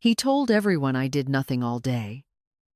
He told everyone I did nothing all day.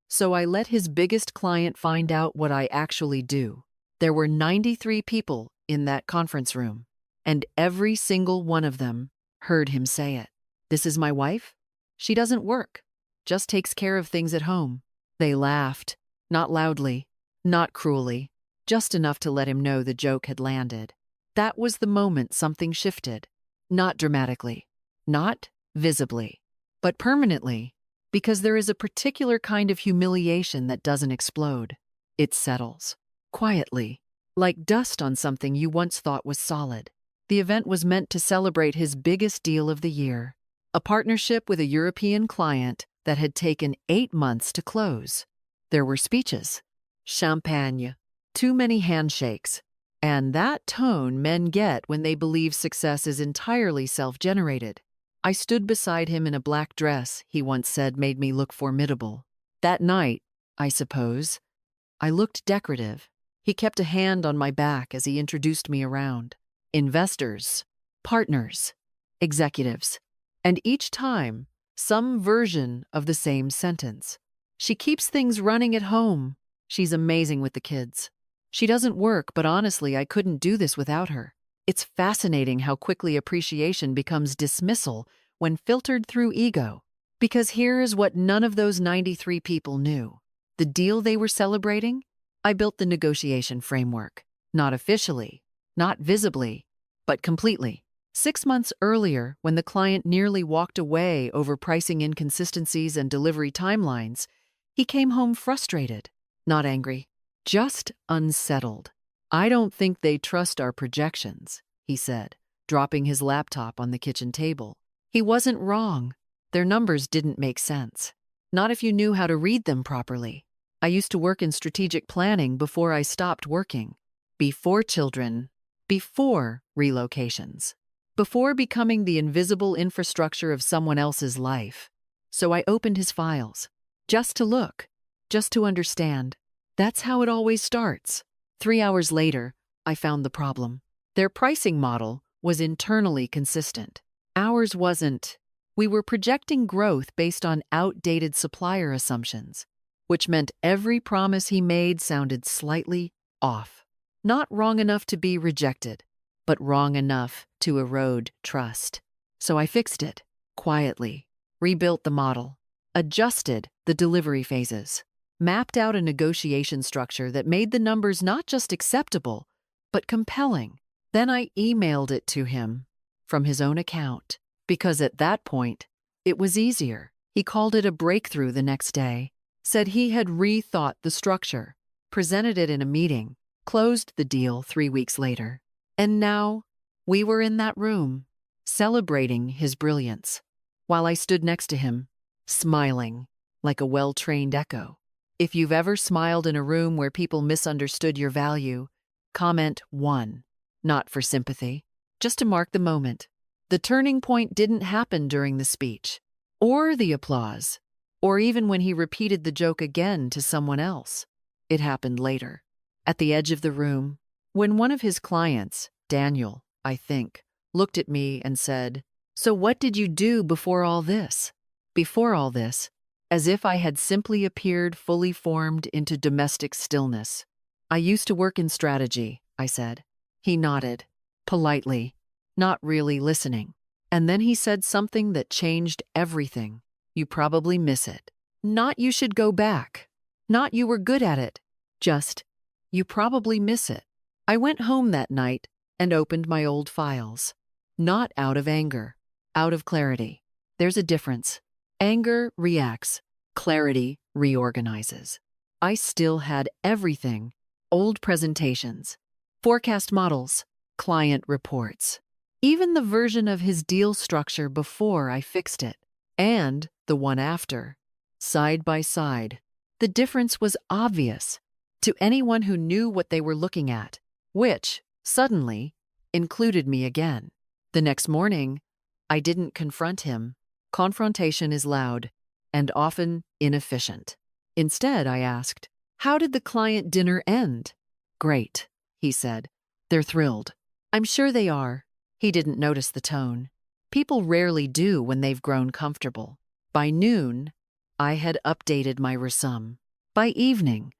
So I let his biggest client find out what I actually do. There were 93 people in that conference room, and every single one of them heard him say it. This is my wife? She doesn't work, just takes care of things at home. They laughed, not loudly, not cruelly, just enough to let him know the joke had landed. That was the moment something shifted. Not dramatically, not visibly, but permanently, because there is a particular kind of humiliation that doesn't explode. It settles, quietly, like dust on something you once thought was solid. The event was meant to celebrate his biggest deal of the year, a partnership with a European client that had taken 8 months to close. There were speeches, champagne, too many handshakes, and that tone men get when they believe success is entirely self-generated. I stood beside him in a black dress he once said made me look formidable. That night, I suppose, I looked decorative. He kept a hand on my back as he introduced me around. Investors, partners, executives, and each time, some version of the same sentence. She keeps things running at home. She's amazing with the kids. She doesn't work, but honestly, I couldn't do this without her. It's fascinating how quickly appreciation becomes dismissal when filtered through ego. Because here's what none of those 93 people knew. The deal they were celebrating? I built the negotiation framework. Not officially, not visibly, but completely. 6 months earlier, when the client nearly walked away over pricing inconsistencies and delivery timelines, he came home frustrated, not angry, just unsettled. I don't think they trust our projections, he said, dropping his laptop on the kitchen table. He wasn't wrong. Their numbers didn't make sense. Not if you knew how to read them properly. I used to work in strategic planning before I stopped working. Before children. Before relocations. Before becoming the invisible infrastructure of someone else's life. So I opened his files. Just to look. Just to understand. That's how it always starts. 3 hours later, I found the problem. Their pricing model was internally consistent. Ours wasn't. We were projecting growth based on outdated supplier assumptions, which meant every promise he made sounded slightly off. Not wrong enough to be rejected, but wrong enough to erode trust. So I fixed it, quietly, rebuilt the model, adjusted the delivery phases, mapped out a negotiation structure that made the numbers not just acceptable, but compelling. Then I emailed it to him from his own account, because at that point, it was easier. He called it a breakthrough the next day, said he had rethought the structure, presented it in a meeting, closed the deal 3 weeks later. And now, we were in that room, celebrating his brilliance, while I stood next to him, smiling like a well-trained echo. If you've ever smiled in a room where people misunderstood your value, comment 1. Not for sympathy, just to mark the moment. The turning point didn't happen during the speech, or the applause, or even when he repeated the joke again to someone else. It happened later, at the edge of the room, when one of his clients, Daniel, I think, looked at me and said, "So what did you do before all this?" Before all this, as if I had simply appeared fully formed into domestic stillness. "I used to work in strategy," I said. He nodded, politely, not really listening. And then he said something that changed everything. "You probably miss it. Not you should go back. Not you were good at it. Just, you probably miss it." I went home that night and opened my old files. Not out of anger, out of clarity. There's a difference. Anger reacts. Clarity reorganizes. I still had everything. Old presentations, forecast models, client reports. Even the version of his deal structure before I fixed it. And the one after. Side by side. The difference was obvious to anyone who knew what they were looking at, which, suddenly, included me again. The next morning, I didn't confront him. Confrontation is loud and often inefficient. Instead, I asked, "How did the client dinner end?" "Great," he said. "They're thrilled." "I'm sure they are." He didn't notice the tone. People rarely do when they've grown comfortable. By noon, I had updated my resume. By evening,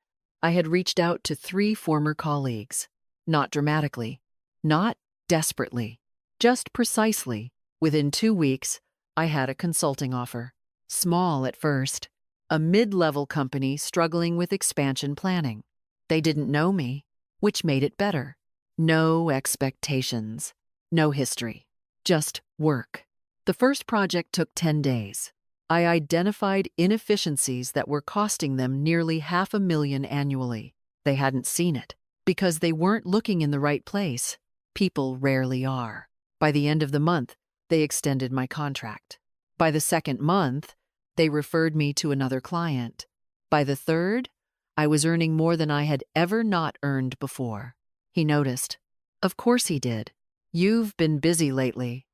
I had reached out to 3 former colleagues. Not dramatically, not desperately, just precisely. Within 2 weeks, I had a consulting offer. Small at first, a mid-level company struggling with expansion planning. They didn't know me, which made it better. No expectations, no history, just work. The first project took 10 days. I identified inefficiencies that were costing them nearly $500,000 annually. They hadn't seen it because they weren't looking in the right place. People rarely are. By the end of the month, they extended my contract. By the second month, they referred me to another client. By the third, I was earning more than I had ever not earned before. He noticed. Of course he did. "You've been busy lately,"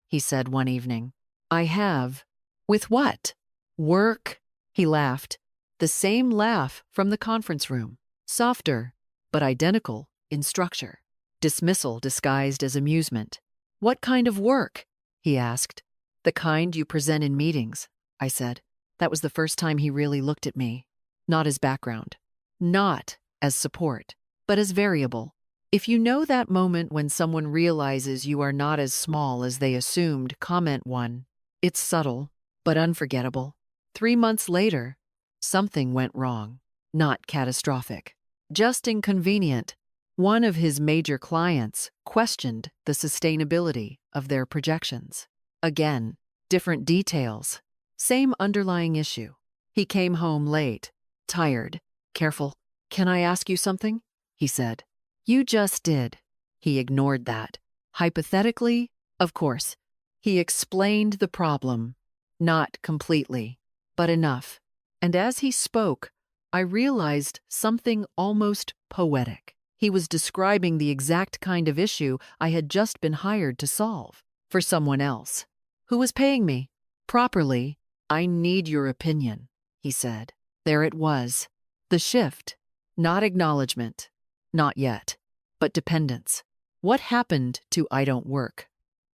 he said one evening. "I have." "With what?" "Work." He laughed. The same laugh from the conference room. Softer, but identical in structure. Dismissal disguised as amusement. "What kind of work?" he asked. "The kind you present in meetings," I said. That was the first time he really looked at me. Not as background. Not as support, but as variable. If you know that moment when someone realizes you are not as small as they assumed, comment one. It's subtle, but unforgettable. 3 months later, something went wrong. Not catastrophic. Just inconvenient. One of his major clients questioned the sustainability of their projections. Again, different details. Same underlying issue. He came home late, tired, careful. "Can I ask you something?" he said. "You just did." He ignored that. Hypothetically, of course. He explained the problem. Not completely, but enough. And as he spoke, I realized something almost poetic. He was describing the exact kind of issue I had just been hired to solve. For someone else. Who was paying me? Properly. "I need your opinion," he said. There it was. The shift. Not acknowledgement. Not yet. But dependence. "What happened to I don't work?"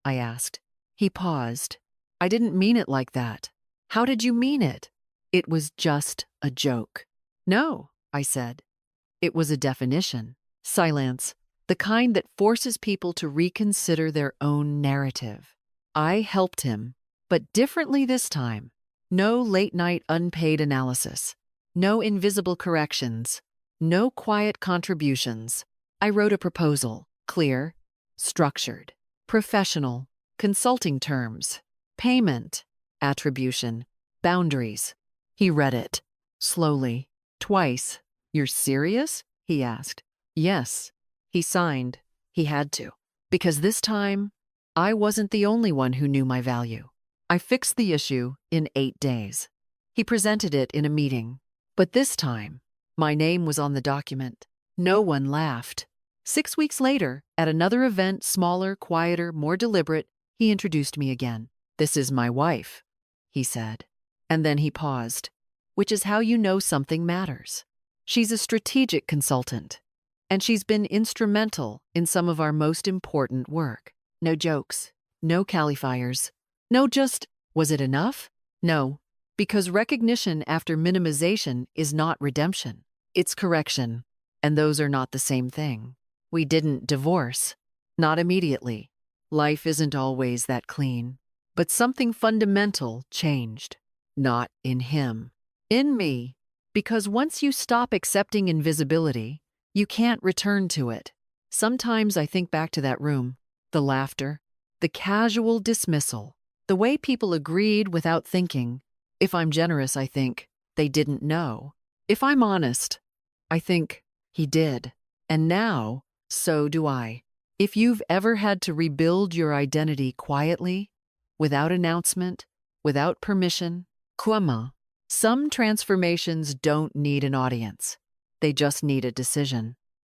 I asked. He paused. "I didn't mean it like that." "How did you mean it?" "It was just a joke." "No," I said. "It was a definition." Silence. The kind that forces people to reconsider their own narrative. I helped him, but differently this time. No late-night unpaid analysis. No invisible corrections. No quiet contributions. I wrote a proposal. Clear, structured, professional, consulting terms, payment, attribution, boundaries. He read it. Slowly. Twice. "You're serious?" he asked. "Yes." He signed. He had to. Because this time, I wasn't the only one who knew my value. I fixed the issue in 8 days. He presented it in a meeting. But this time, my name was on the document. No one laughed. 6 weeks later, at another event, smaller, quieter, more deliberate, he introduced me again. "This is my wife," he said. And then he paused. "Which is how you know something matters. She's a strategic consultant, and she's been instrumental in some of our most important work." No jokes, no qualifiers, no just, "Was it enough?" No, because recognition after minimization is not redemption. It's correction, and those are not the same thing. We didn't divorce. Not immediately. Life isn't always that clean. But something fundamental changed. Not in him. In me. Because once you stop accepting invisibility, you can't return to it. Sometimes I think back to that room. The laughter, the casual dismissal, the way people agreed without thinking. If I'm generous, I think they didn't know. If I'm honest, I think he did. And now, so do I. If you've ever had to rebuild your identity quietly, without announcement, without permission, comment. Some transformations don't need an audience. They just need a decision.